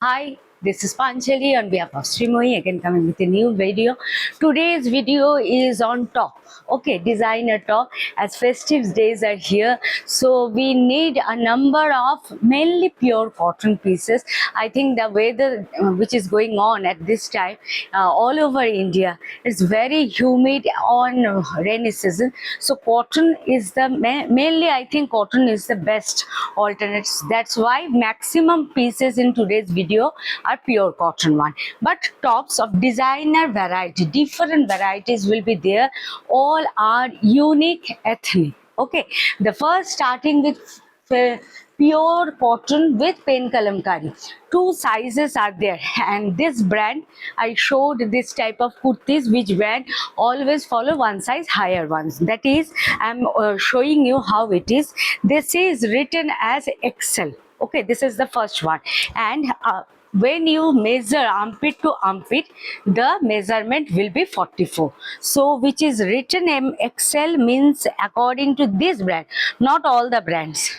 Hi, this is Panchali on behalf of Srimohi, again coming with a new video. Today's video is on top. Okay, designer top, as festive days are here, so we need a number of mainly pure cotton pieces. I think the weather which is going on at this time all over India is very humid on rainy season, so cotton is the mainly I think cotton is the best alternate. That's why maximum pieces in today's video are pure cotton one, but tops of designer variety, different varieties will be there. All are unique ethnic. Okay, the first starting with pure cotton with pen kalamkari. Two sizes are there, and this brand I showed this type of kurtis, which brand always follow one size higher ones. That is, I'm showing you how it is. This is written as XL. Okay, this is the first one, and when you measure armpit to armpit, the measurement will be 44. So which is written XL means according to this brand, not all the brands.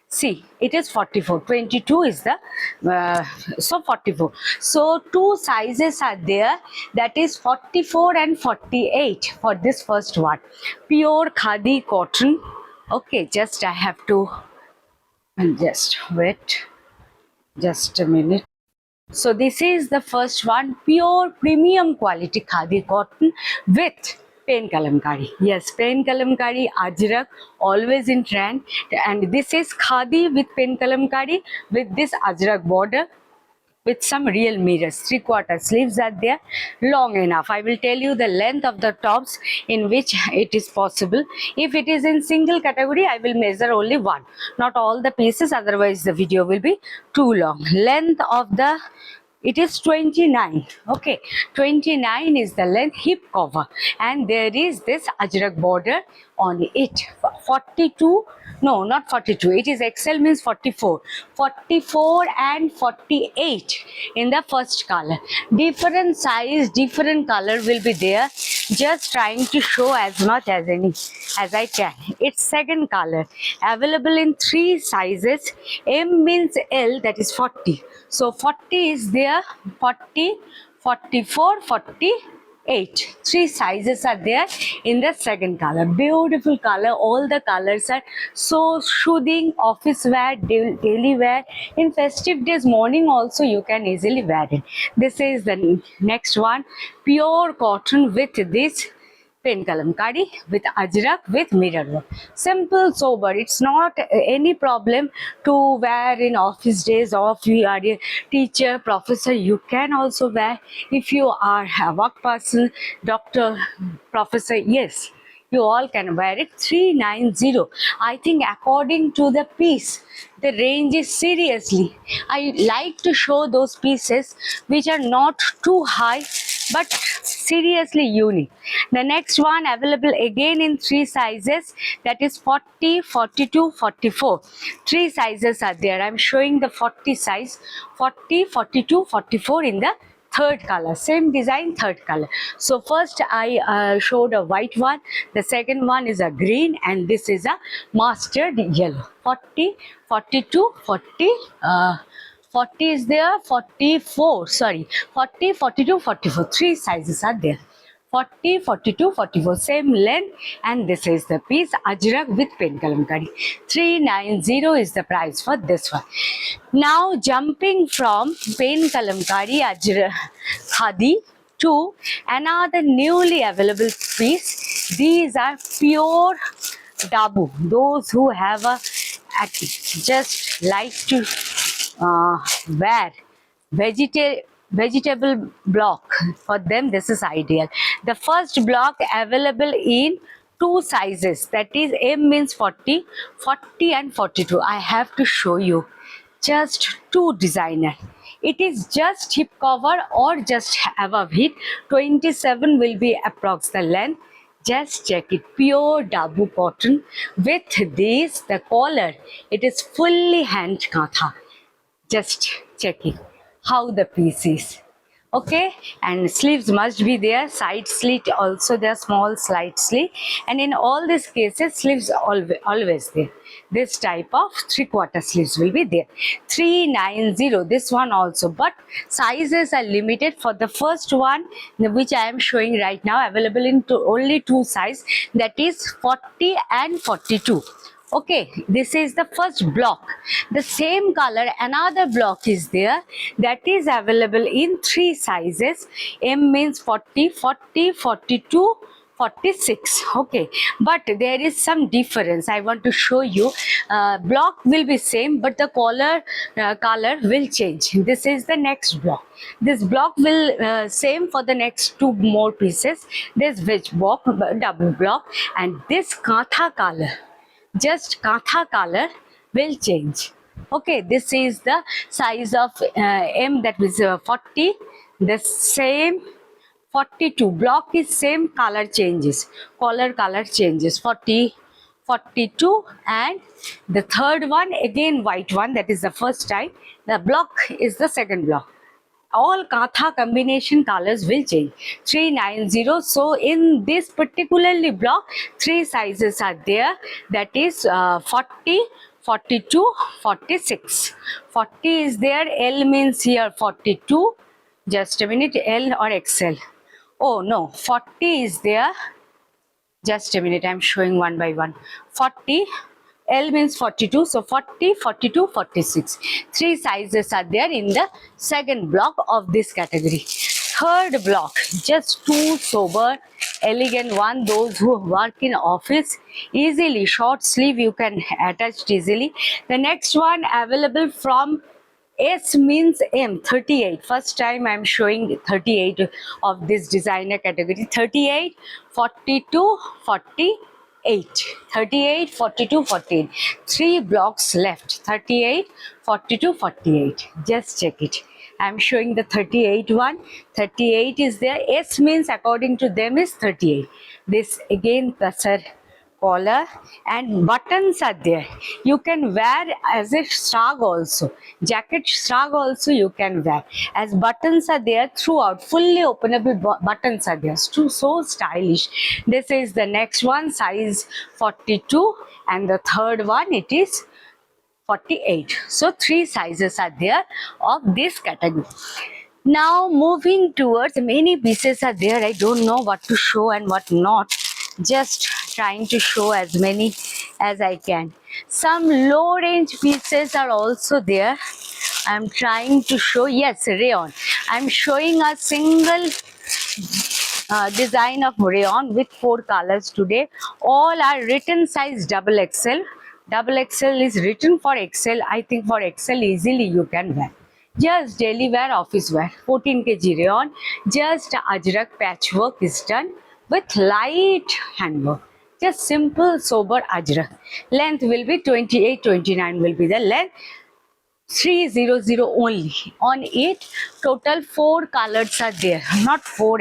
See, it is 44. 22 is the so 44. So two sizes are there, that is 44 and 48 for this first one. Pure khadi cotton. Okay, just I have to just wait just a minute. So this is the first one, pure premium quality khadi cotton with pen kalamkari. Yes, pen kalamkari, ajrak, always in trend. And this is khadi with pen kalamkari with this ajrak border, with some real mirrors. 3/4 sleeves are there, long enough. I will tell you the length of the tops in which it is possible. If it is in single category, I will measure only one, not all the pieces, otherwise the video will be too long. Length of the, it is 29. Okay, 29 is the length, hip cover, and there is this ajrak border on it. 42, no, not 42, it is XL means 44. 44 and 48 in the first color. Different size, different color will be there. Just trying to show as much as I can. It's second color, available in 3 sizes. M means L, that is 40. So 40 is there, 40, 44, 48. 3 sizes are there in the second color. Beautiful color. All the colors are so soothing, office wear, daily wear. In festive days, morning also you can easily wear it. This is the next one, pure cotton with this pen kalamkari with ajrak with mirror work. Simple, sober. It's not any problem to wear in office days, or if you are a teacher, professor, you can also wear. If you are a work person, doctor, professor, yes, you all can wear it. 390. I think according to the piece, the range is seriously. I like to show those pieces which are not too high but seriously unique. The next one available again in 3 sizes, that is 40, 42, 44. 3 sizes are there. I'm showing the 40 size, 40, 42, 44 in the third color, same design, third color. So first I showed a white one, the second one is a green, and this is a mustard yellow. 40, 42, 40, 40 is there, 44, sorry, 40, 42, 44, 3 sizes are there. 40, 42, 44, same length, and this is the piece, ajrak with pen kalamkari. 390 is the price for this one. Now jumping from pen kalamkari ajrak khadi to another newly available piece. These are pure dabu. Those who have a just like to wear vegetable block, for them this is ideal. The first block available in 2 sizes, that is M means 40, 40 and 42. I have to show you just 2 designer. It is just hip cover or just above it. 27 will be approx the length. Just check it, pure dabu cotton with this, the collar, it is fully hand katha. Just check it how the piece is. Okay, and sleeves must be there, side slit also there, small side slit, and in all these cases sleeves always there. This type of 3/4 sleeves will be there. 390, this one also, but sizes are limited. For the first one which I am showing right now, available in only two size, that is 40 and 42. Okay, this is the first block. The same color another block is there, that is available in three sizes. M means 40, 40, 42, 46. Okay, but there is some difference. I want to show you. Block will be same, but the color will change. This is the next block. This block will same for the next two more pieces. This which block, double block, and this katha color, just katha color will change. Okay, this is the size of M, that is 40. The same 42 block is same, color changes, color changes. 40, 42, and the third one again white one, that is the first time. The block is the second block. All katha combination colors will change. 390. So in this particularly block, three sizes are there, that is 40, 42, 46. 40 is there, L means here 42. Just a minute, L or XL. Oh no, 40 is there. Just a minute, I'm showing one by one. 40, L means 42, so 40, 42, 46. Three sizes are there in the second block of this category. Third block, just two sober, elegant one, those who work in office, easily, short sleeve you can attach easily. The next one available from S means M, 38. First time I am showing 38 of this designer category. 38, 42, 48. 38, 42, 48. Three blocks left. 38, 42, 48. Just check it. I am showing the 38 one. 38 is there. S means according to them is 38. This again pressure collar and buttons are there. You can wear as a shrug also, jacket shrug also you can wear, as buttons are there throughout, fully openable buttons are there, so stylish. This is the next one, size 42, and the third one it is 48. So three sizes are there of this category. Now moving towards, many pieces are there, I don't know what to show and what not, just trying to show as many as I can. Some low range pieces are also there. I'm trying to show, yes, rayon. I'm showing a single design of rayon with four colors today. All are written size double XL. Double XL is written for XL. I think for XL easily you can wear. Just daily wear, office wear. 14 kg rayon. Just ajrak patchwork is done with light handwork. Just simple sober ajrak. Length will be 28, 29 will be the length. 300 only. On it, total four colors are there. Not four,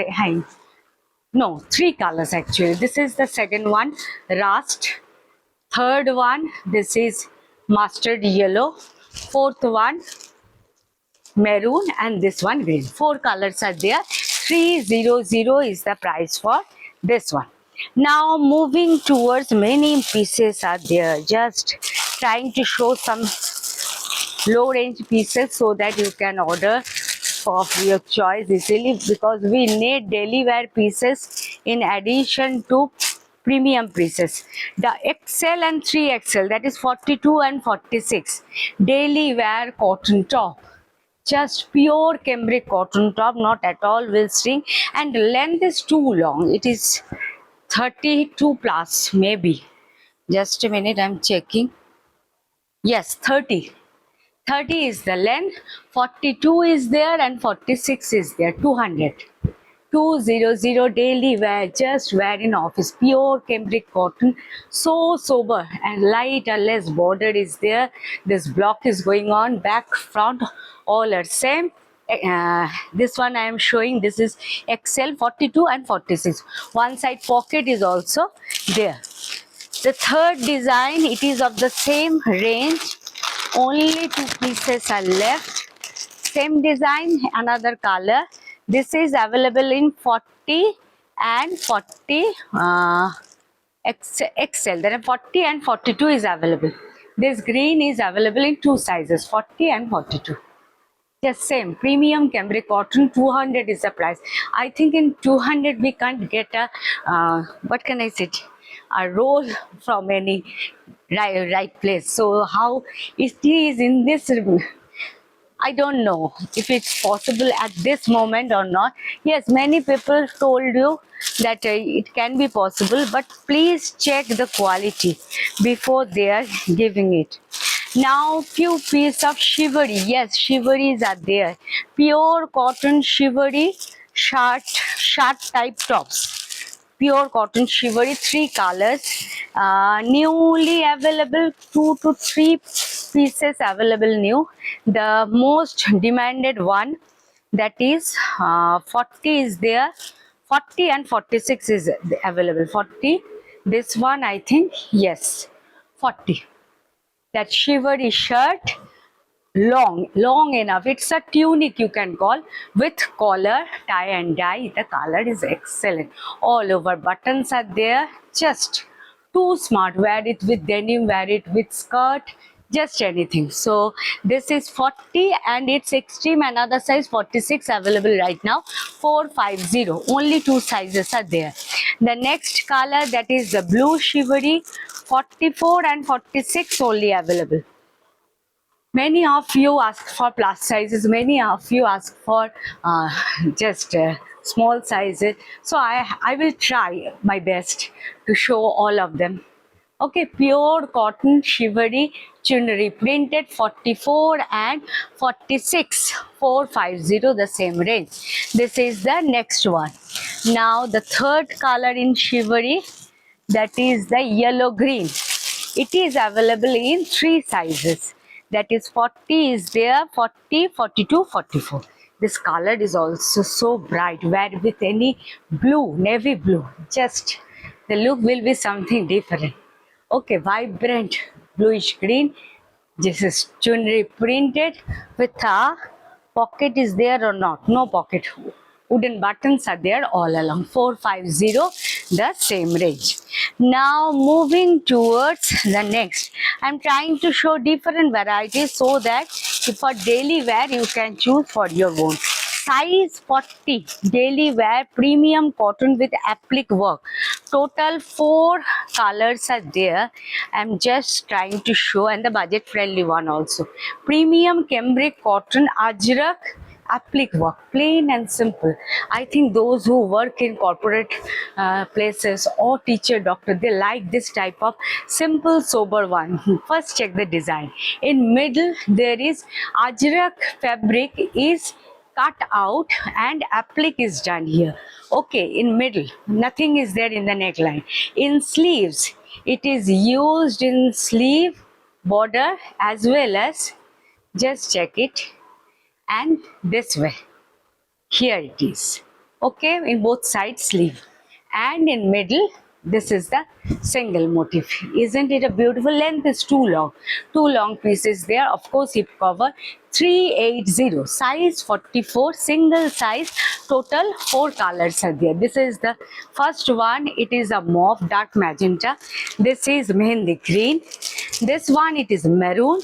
no, three colors actually. This is the second one, rust. Third one, this is mustard yellow. Fourth one, maroon, and this one green. Four colors are there. 300 is the price for this one. Now moving towards, many pieces are there. Just trying to show some low range pieces so that you can order of your choice easily, because we need daily wear pieces in addition to premium pieces. The XL and 3XL, that is 42 and 46, daily wear cotton top. Just pure cambric cotton top, not at all will string, and length is too long. It is 32 plus maybe. Just a minute, I'm checking. Yes, 30. 30 is the length, 42 is there, and 46 is there. 200. 200 daily wear, just wear in office. Pure cambric cotton, so sober and light, or less border is there. This block is going on, back, front, all are same. This one I am showing, this is XL, 42 and 46. One side pocket is also there. The third design, it is of the same range. Only two pieces are left. Same design, another color. This is available in 40 and 40 XL. Then 40 and 42 is available. This green is available in two sizes, 40 and 42. Yes, same premium cambric cotton. 200 is the price. I think in 200 we can't get a what can I say, a roll from any right place. So how it is in this, I don't know if it's possible at this moment or not. Yes, many people told you that it can be possible, but please check the quality before they are giving it. Now, few pieces of shivery. Yes, shiveries are there. Pure cotton shivery shirt type tops. Pure cotton shivery, 3 colors. Newly available, 2 to 3 pieces available new. The most demanded one, that is 40 is there. 40 and 46 is available. 40. This one, I think, yes, 40. That shivery shirt, long enough. It's a tunic, you can call, with collar, tie and dye. The color is excellent. All over buttons are there. Just too smart. Wear it with denim, wear it with skirt, just anything. So this is 40 and it's extreme, another size 46 available right now, 450. Only two sizes are there. The next color, that is the blue shivery, 44 and 46 only available. Many of you ask for plus sizes, many of you ask for just small sizes. So I will try my best to show all of them. Okay, pure cotton shivery chunnery, printed 44 and 46, 450, the same range. This is the next one. Now the third color in shivery, that is the yellow green. It is available in 3 sizes. That is 40 is there, 40, 42, 44. This color is also so bright. Wear with any blue, navy blue. Just the look will be something different. Okay, vibrant bluish green. This is chunnery printed with a pocket is there or not? No pocket. Wooden buttons are there all along. 450, the same range. Now moving towards the next. I'm trying to show different varieties so that for daily wear you can choose for your own. Size 40, daily wear, premium cotton with applique work. Total 4 colors are there. I'm just trying to show, and the budget friendly one also. Premium cambric cotton, ajrak, applique work, plain and simple. I think those who work in corporate places or teacher, doctor, they like this type of simple sober one. First check the design. In middle there is ajrak fabric is cut out and applique is done here. Okay, in middle nothing is there in the neckline. In sleeves it is used in sleeve border as well as, just check it, and this way, here it is. Okay, in both sides sleeve, and in middle this is the single motif. Isn't it a beautiful? Length is too long pieces there. Of course, hip cover 380, size 44, single size. Total 4 colors are there. This is the first one. It is a mauve, dark magenta. This is mehendi green. This one, it is maroon,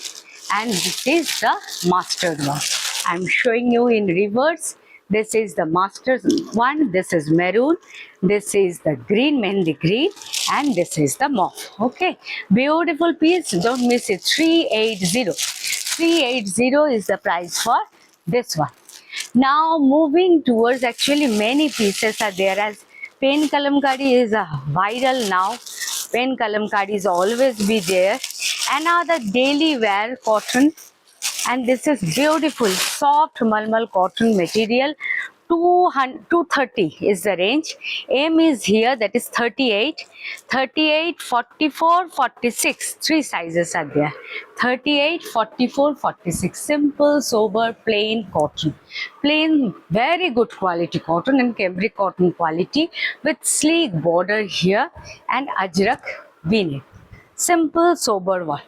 and this is the mustard one. I'm showing you in reverse. This is the mustard one, this is maroon, this is the green, mehendi green, and this is the mauve. Okay, beautiful piece, don't miss it. 380. 380 is the price for this one. Now moving towards, actually many pieces are there, as pen kalamkari is viral now. Pen kalamkari is always be there. Another daily wear cotton, and this is beautiful soft malmal cotton material. 230 is the range. M is here, that is 38, 38, 44, 46. 3 sizes are there. 38, 44, 46. Simple, sober, plain cotton. Plain, very good quality cotton and cambric cotton quality with sleek border here and ajrak v-neck. Simple, sober one.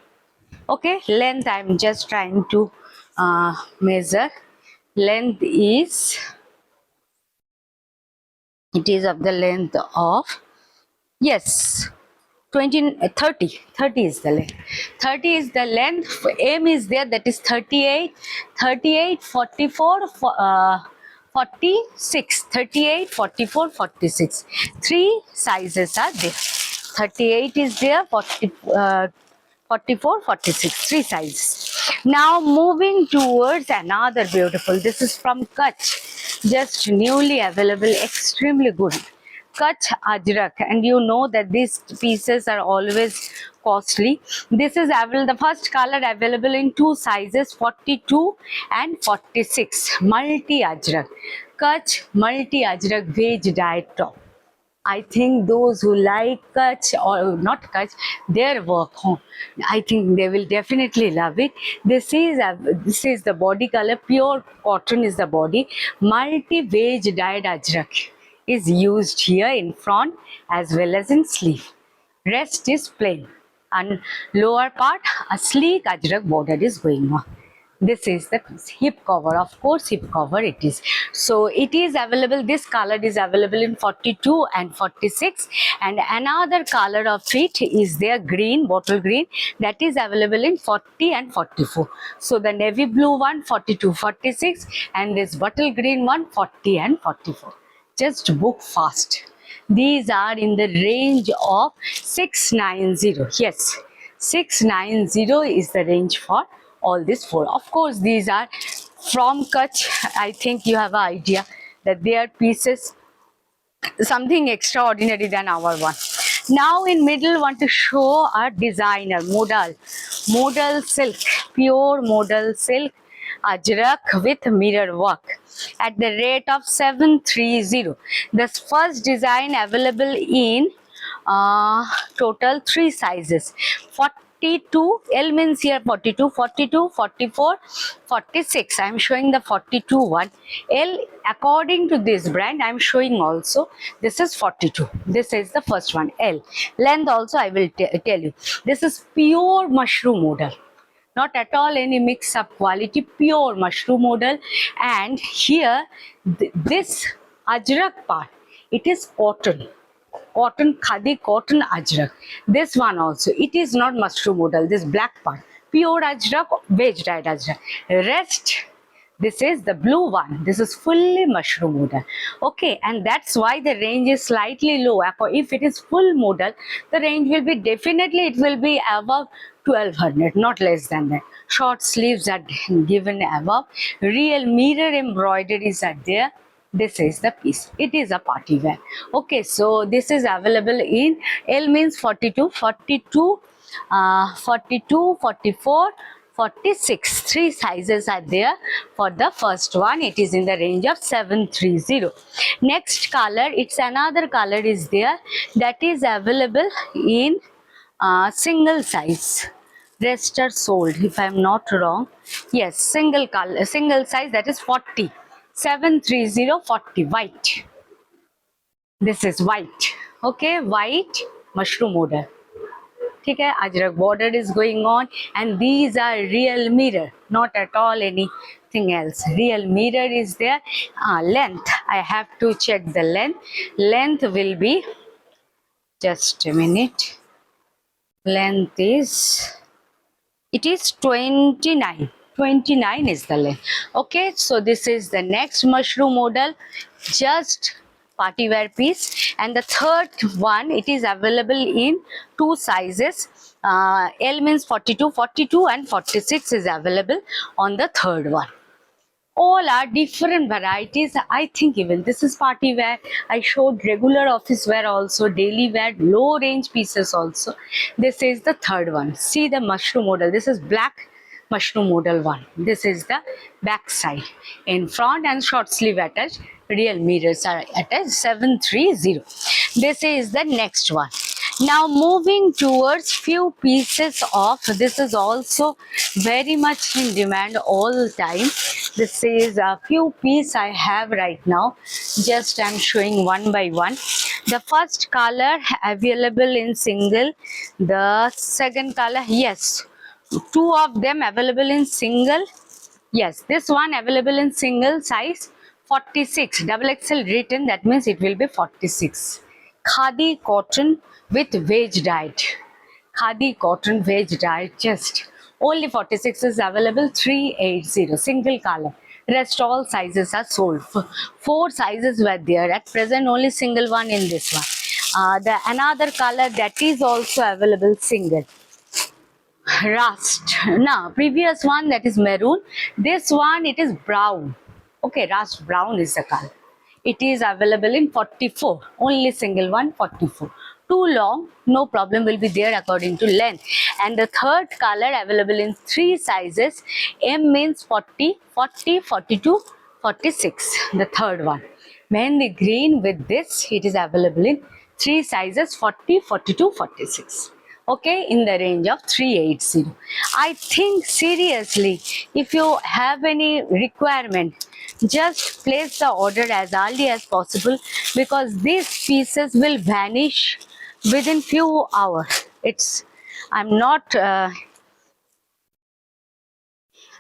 Okay, length I'm just trying to measure. Length is It is of the length of, yes, 20, 30. 30 is the length. 30 is the length. M is there, that is 38, 38, 44, 46, 38, 44, 46. Three sizes are there. 38 is there, 44, 46, three sizes. Now moving towards another beautiful. This is from Kutch, just newly available, extremely good. Kutch Ajrak, and you know that these pieces are always costly. This is available, the first color available in two sizes, 42 and 46. Multi Ajrak, Kutch Multi Ajrak Veg Diet Top. I think those who like Kutch or not Kutch, their work, I think they will definitely love it. This is the body color. Pure cotton is the body. Multi-veg dyed ajrak is used here in front as well as in sleeve. Rest is plain, and lower part a sleek ajrak border is going on. This is the hip cover, of course hip cover it is. So it is available, this color is available in 42 and 46, and another color of it is there, green, bottle green, that is available in 40 and 44. So the navy blue one 42, 46, and this bottle green one 40 and 44. Just book fast. These are in the range of 690. Yes, 690 is the range for all these four. Of course, these are from Kutch. I think you have an idea that they are pieces something extraordinary than our one. Now in middle want to show a designer modal silk, pure modal silk ajrak with mirror work at the rate of 730. The first design available in total three sizes, 42, L means here 42, 42, 44, 46. I am showing the 42 one. L, according to this brand, I am showing also. This is 42. This is the first one. L. Length also I will tell you. This is pure mushroom model. Not at all any mix up quality, pure mushroom model. And here, this ajrak part, it is cotton. Cotton khadi, cotton ajrak. This one also, it is not mushroom model, this black part, pure ajrak, veg dyed ajrak. Rest, this is the blue one, this is fully mushroom model. Okay, and that's why the range is slightly low. If it is full model, the range will be definitely, it will be above 1200, not less than that. Short sleeves are given above, real mirror embroideries are there. This is the piece, it is a party wear. Okay, so this is available in L means 42, 42, 42, 44, 46. Three sizes are there. For the first one, it is in the range of 730. Next color, it's another color is there, that is available in single size. Rest are sold, if I am not wrong. Yes, single color, single size, that is 40. 730, 40, white. This is white. Okay, white mushroom model. Okay, ajrak border is going on, and these are real mirror, not at all anything else. Real mirror is there. Length, I have to check the length. Length will be, just a minute. Length is, it is 29. 29 is the length. Okay, so this is the next mushroom model, just party wear piece. And the third one, it is available in two sizes. L means 42, 42 and 46 is available on the third one. All are different varieties. I think even this is party wear. I showed regular office wear also, daily wear, low range pieces also. This is the third one. See the mushroom model. This is black mushroom model one. This is the back side. In front and short sleeve attached. Real mirrors are attached. 730. This is the next one. Now moving towards few pieces of, this is also very much in demand all the time. This is a few piece I have right now. Just I'm showing one by one. The first color available in single. The second color, yes, two of them available in single. Yes, this one available in single size. 46, double XL written, that means it will be 46. Khadi cotton with veg dyed. Khadi cotton veg dyed, just only 46 is available. 380, single color. Rest all sizes are sold. Four sizes were there. At present, only single one in this one. The another color that is also available single. Rust. Now, previous one that is maroon. This one it is brown. Okay, rust brown is the color. It is available in 44. Only single one, 44. Too long, no problem, will be there according to length. And the third color available in three sizes. M means 40, 40, 42, 46. The third one. Mehendi green with this, it is available in three sizes, 40, 42, 46. Okay, in the range of 380. I think seriously, if you have any requirement, just place the order as early as possible, because these pieces will vanish within few hours. I'm not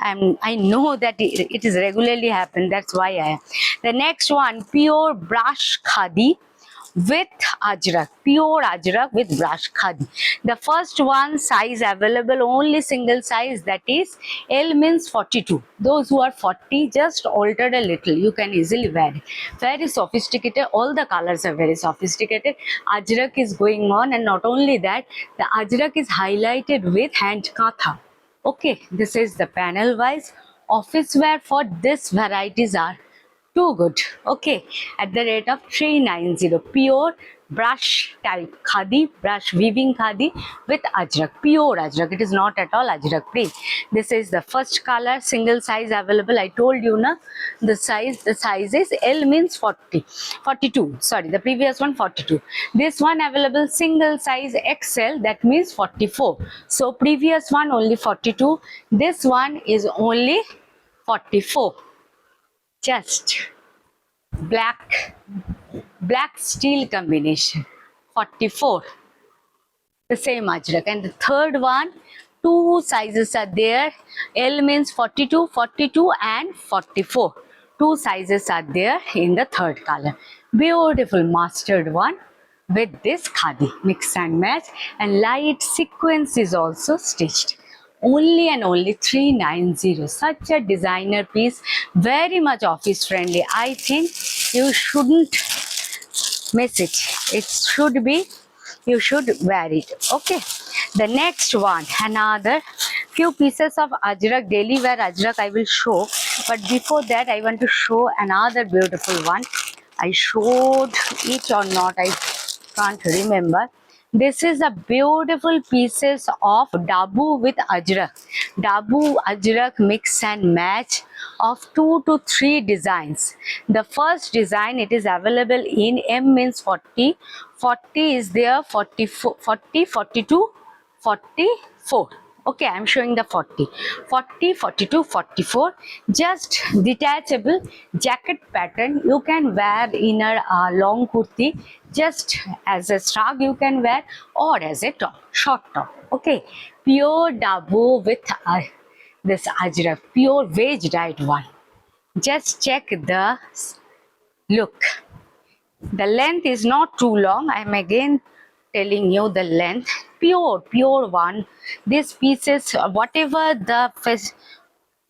I know that it is regularly happen. That's why I am. The next one, pure brush khadi with ajrak, pure ajrak with brush khadi. The first one size available, only single size, that is L means 42. Those who are 40, just altered a little, you can easily wear it. Very sophisticated, all the colors are very sophisticated. Ajrak is going on, and not only that, the ajrak is highlighted with hand katha. Okay, this is the panel wise. Office wear for this varieties are too good. Okay, at the rate of 390, pure brush type khadi, brush weaving khadi with ajrak, pure ajrak. It is not at all ajrak free. This is the first color, single size available. I told you na, the size is L means 40, 42. Sorry, the previous one 42. This one available single size XL, that means 44. So previous one only 42. This one is only 44. Just black steel combination, 44, the same ajrak. And the third one, two sizes are there. L means 42, 42 and 44. Two sizes are there in the third color. Beautiful mustard one with this khadi, mix and match, and light sequence is also stitched. Only and only 390. Such a designer piece, very much office friendly. I think you shouldn't miss it. It should be, you should wear it. Okay, the next one, another few pieces of ajrak, daily wear ajrak I will show, but before that I want to show another beautiful one. I showed it or not, I can't remember. This is a beautiful pieces of dabu with ajrak. Dabu ajrak mix and match of 2 to 3 designs. The first design, it is available in M means 40. 40 is there, 44, 40, 42, 44. Okay, I'm showing the 40, 40, 42, 44. Just detachable jacket pattern. You can wear in a long kurti, just as a strap you can wear, or as a top, short top. Okay, pure dabu with this ajrak, pure veg dyed one. Just check the look. The length is not too long. I am again telling you the length. Pure one. These pieces, whatever the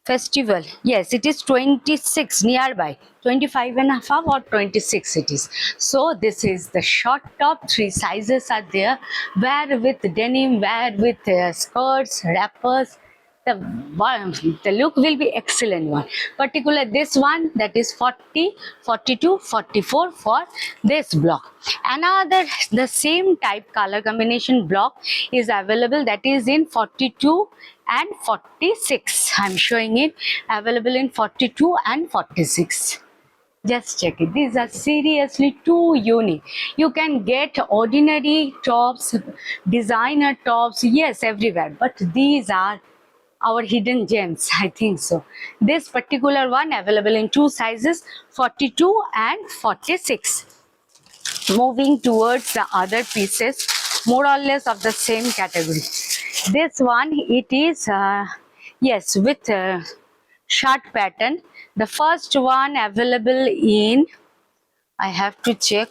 festival, yes, it is 26 nearby, 25 and a half or 26 it is. So this is the short top. Three sizes are there. Wear with denim, wear with skirts, wrappers. The look will be excellent one. Particular this one, that is 40, 42, 44 for this block. Another, the same type color combination block is available, that is in 42 and 46. I'm showing it available in 42 and 46. Just check it. These are seriously too unique. You can get ordinary tops, designer tops, yes, everywhere, but these are our hidden gems, I think so. This particular one available in two sizes, 42 and 46. Moving towards the other pieces, more or less of the same category. This one, it is yes, with shirt pattern. The first one available in, I have to check.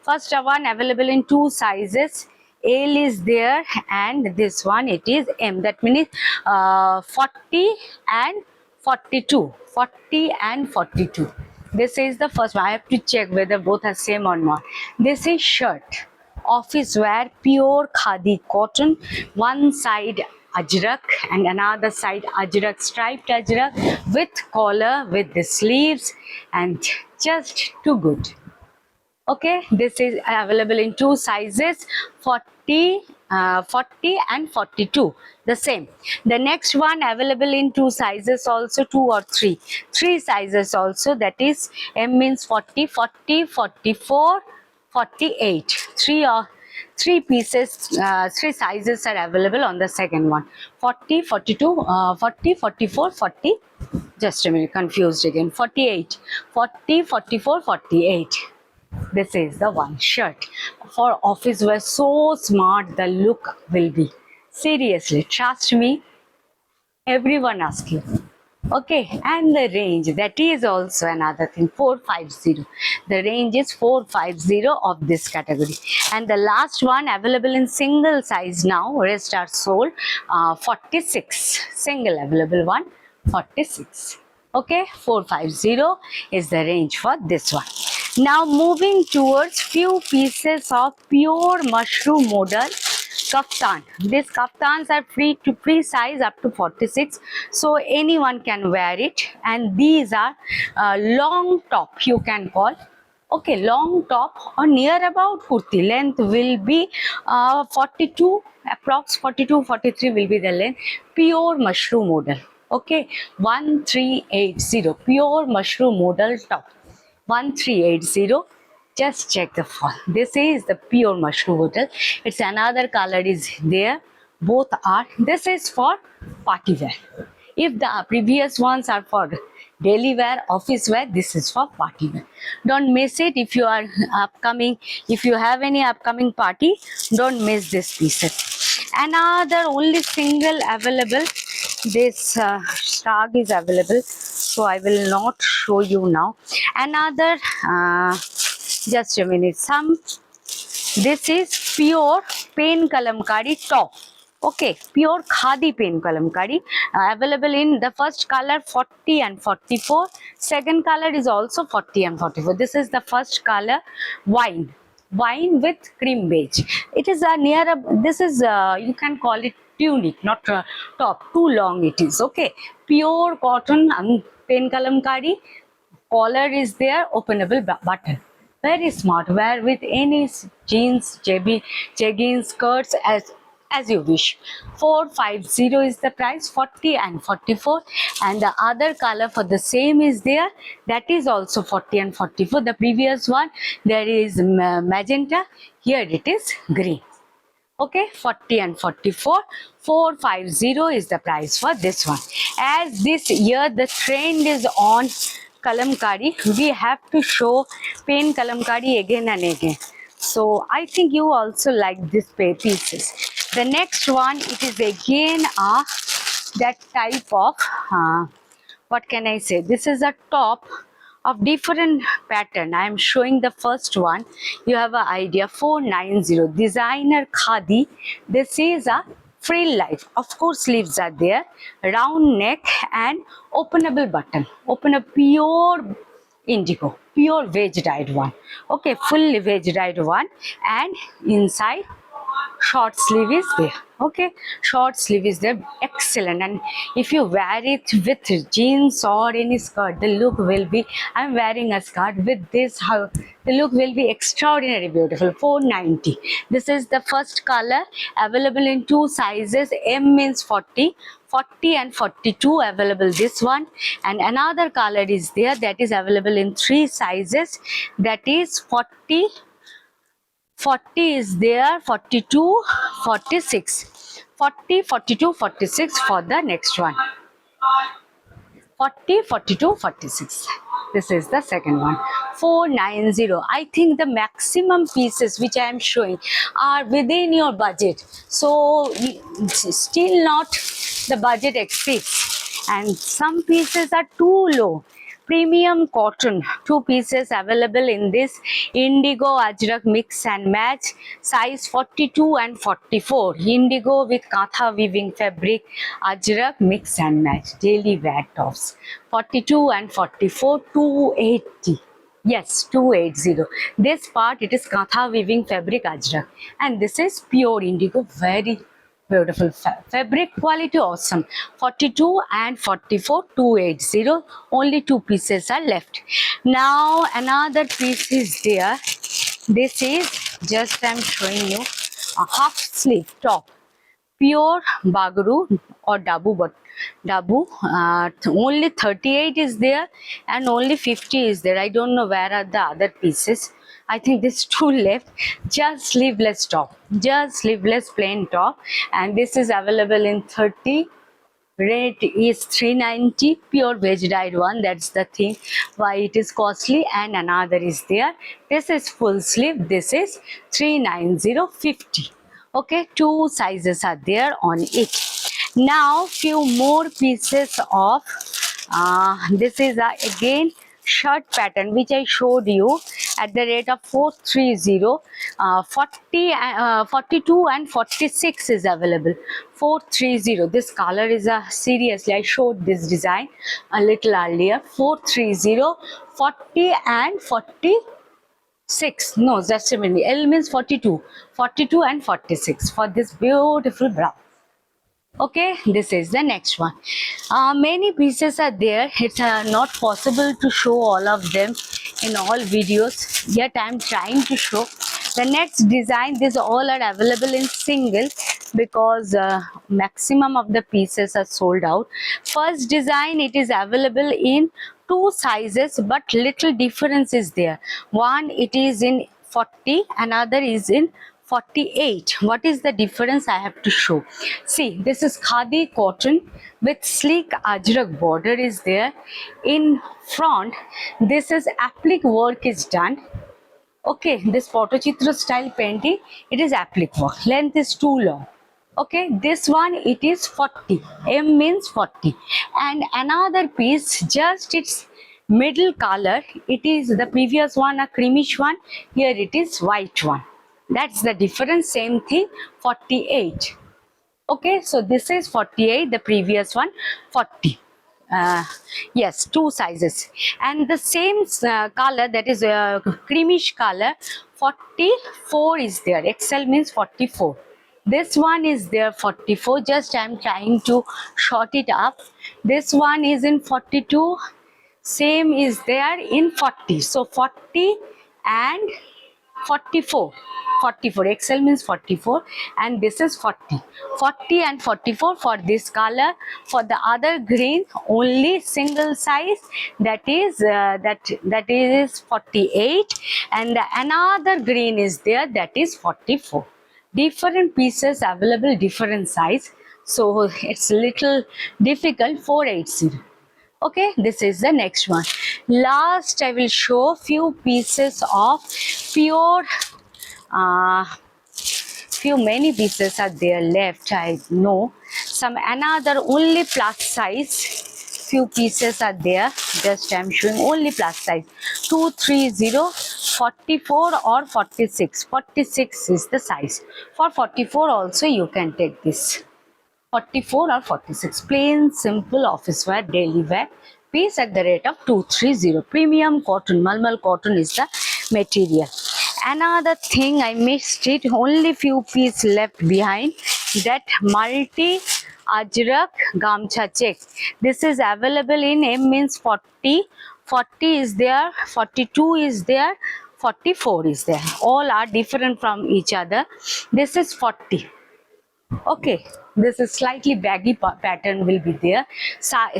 First one available in two sizes. L is there and this one it is M. That means 40 and 42. 40 and 42. This is the first one. I have to check whether both are same or not. This is shirt. Office wear, pure khadi cotton. One side ajrak and another side ajrak, striped ajrak with collar, with the sleeves, and just too good. Okay, this is available in two sizes, 40 and 42, the same. The next one available in two sizes also, two or three sizes also, that is M means 40, 40, 44, 48. Three pieces, three sizes are available on the second one, 40, 42, 40, 44, 40. Just a minute, confused again. 48, 40, 44, 48. This is the one shirt for office wear. So smart the look will be. Seriously, trust me, everyone asks you. Okay, and the range, that is also another thing, 450. The range is 450 of this category. And the last one available in single size now, rest are sold, 46. Single available one, 46. Okay, 450 is the range for this one. Now moving towards few pieces of pure mushroom model kaftan. These kaftans are free size up to 46, so anyone can wear it. And these are long top, you can call. Okay, long top or near about kurti. Length will be 42, approx 42, 43 will be the length. Pure mushroom model. Okay, 1380 pure mushroom model top. 1380. Just check the fall. This is the pure mushroom model. It's another color is there. Both are. This is for party wear. If the previous ones are for daily wear, office wear, this is for party wear. Don't miss it. If you are upcoming, if you have any upcoming party, don't miss this pieces. Another only single available. This shrug is available, so I will not show you now. Another, just a minute. This is pure pen kalamkari top. Okay, pure khadi pen kalamkari, available in the first color 40 and 44. Second color is also 40 and 44. This is the first color, wine with cream beige. It is this is you can call it tunic, not top. Too long it is. Okay, pure cotton and pen kalamkari. Collar is there, openable button. Very smart. Wear with any jeans, jeggings, skirts, as you wish. 450 is the price, 40 and 44. And the other color for the same is there. That is also 40 and 44. The previous one, there is magenta. Here it is green. Okay, 40 and 44. 450 is the price for this one. As this year the trend is on kalamkari, we have to show pen kalamkari again and again. So I think you also like this pieces. The next one, it is again that type of what can I say? This is a top of different pattern. I am showing the first one. You have an idea. 490 designer khadi. This is a frill life. Of course, sleeves are there. Round neck and openable button. Open a pure indigo, pure veg dyed one. Okay, fully veg dyed one, and inside short sleeve is there. Okay, short sleeve is there, excellent. And if you wear it with jeans or any skirt, the look will be, I'm wearing a skirt with this, how the look will be extraordinary beautiful. 490. This is the first color, available in two sizes. M means 40, 40 and 42 available, this one. And another color is there, that is available in three sizes, that is 40 is there, 42, 46. 40, 42, 46 for the next one. 40, 42, 46. This is the second one. 490. I think the maximum pieces which I am showing are within your budget. So still not the budget exceeds. and some pieces are too low. Premium cotton, 2 pieces available in this indigo ajrak mix and match, size 42 and 44. Indigo with katha weaving fabric, ajrak mix and match, daily wear tops, 42 and 44, 280. Yes, 280. This part it is katha weaving fabric ajrak, and this is pure indigo, very beautiful fabric quality, awesome. 42 and 44, 280. Only 2 pieces are left. Now another piece is there. This is just I'm showing you a half sleeve top, pure Bagaru or Dabu, but Dabu, only 38 is there and only 50 is there. I don't know where are the other pieces. I think this two left. Just sleeveless top, just sleeveless plain top, and this is available in 30. Rate is 390, pure veg dyed one. That's the thing why it is costly. And another is there. This is full sleeve. This is 390.50. Okay, 2 sizes are there on it. Now few more pieces of this is again shirt pattern which I showed you at the rate of 430. 42 and 46 is available. 430. This color is seriously, I showed this design a little earlier. 430, 40 and 46. No, just a minute. L means 42. 42 and 46 for this beautiful brown. Okay, this is the next one. Many pieces are there. It's not possible to show all of them in all videos, yet I am trying to show. The next design, these all are available in single because maximum of the pieces are sold out. First design, it is available in 2 sizes, but little difference is there. One, it is in 40, another is in 48. What is the difference? I have to show. See, this is khadi cotton with sleek ajrak border is there. In front, this is applique work is done. Okay, this Photochitra style painting, it is applique work. Length is too long. Okay, this one it is 40. M means 40. And another piece, just its middle color, it is the previous one a creamish one. Here it is white one. That's the difference. Same thing, 48. Okay, so this is 48, the previous one 40. Yes, 2 sizes, and the same color, that is creamish color, 44 is there. XL means 44. This one is there 44. Just I am trying to short it up. This one is in 42. Same is there in 40. So 40 and 44. 44, XL means 44, and this is 40. 40 and 44 for this color. For the other green, only single size, that is that is 48, and another green is there, that is 44. Different pieces available, different size, so it's little difficult. 480. Okay, this is the next one. Last, I will show few pieces of pure many pieces are there left. I know some another only plus size. Few pieces are there. Just I am showing only plus size. 230, 44 or 46. 46 is the size. For 44 also you can take this. 44 or 46, plain simple office wear, daily wear piece at the rate of 230. Premium cotton, Malmal cotton is the material. Another thing I missed it, only few pieces left behind, that multi ajrak gamcha check. This is available in M means 40. 40 is there, 42 is there, 44 is there. All are different from each other. This is 40. Okay, this is slightly baggy pattern will be there.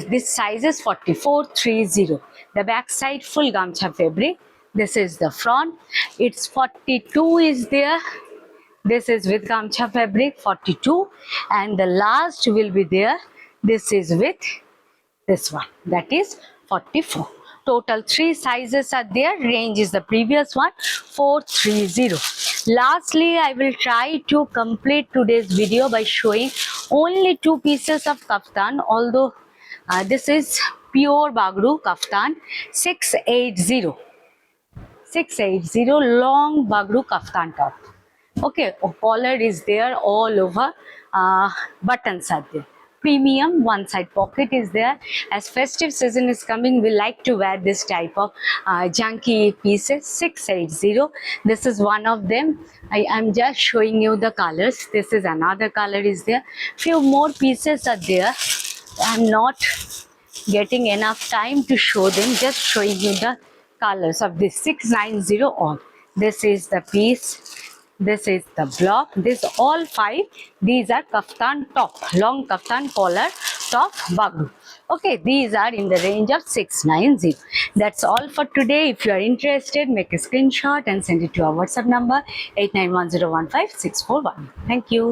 This size is 4430. The back side full gamcha fabric. This is the front. It's 42 is there. This is with gamcha fabric 42, and the last will be there. This is with this one, that is 44. Total 3 sizes are there. Range is the previous one, 430. Lastly, I will try to complete today's video by showing only 2 pieces of kaftan, although This is pure Bagru kaftan 680. 680 long Bagru kaftan top. Okay, collar is there all over. Buttons are there. Premium one side pocket is there. As festive season is coming, we like to wear this type of junky pieces. 680. This is one of them. I am just showing you the colors. This is another color is there. Few more pieces are there. I am not getting enough time to show them, just showing you the colors of this 690 all. This is the piece, this is the block, this all five, these are kaftan top, long kaftan collar top Bagru. Okay, these are in the range of 690. That's all for today. If you are interested, make a screenshot and send it to our WhatsApp number 8910156441. Thank you.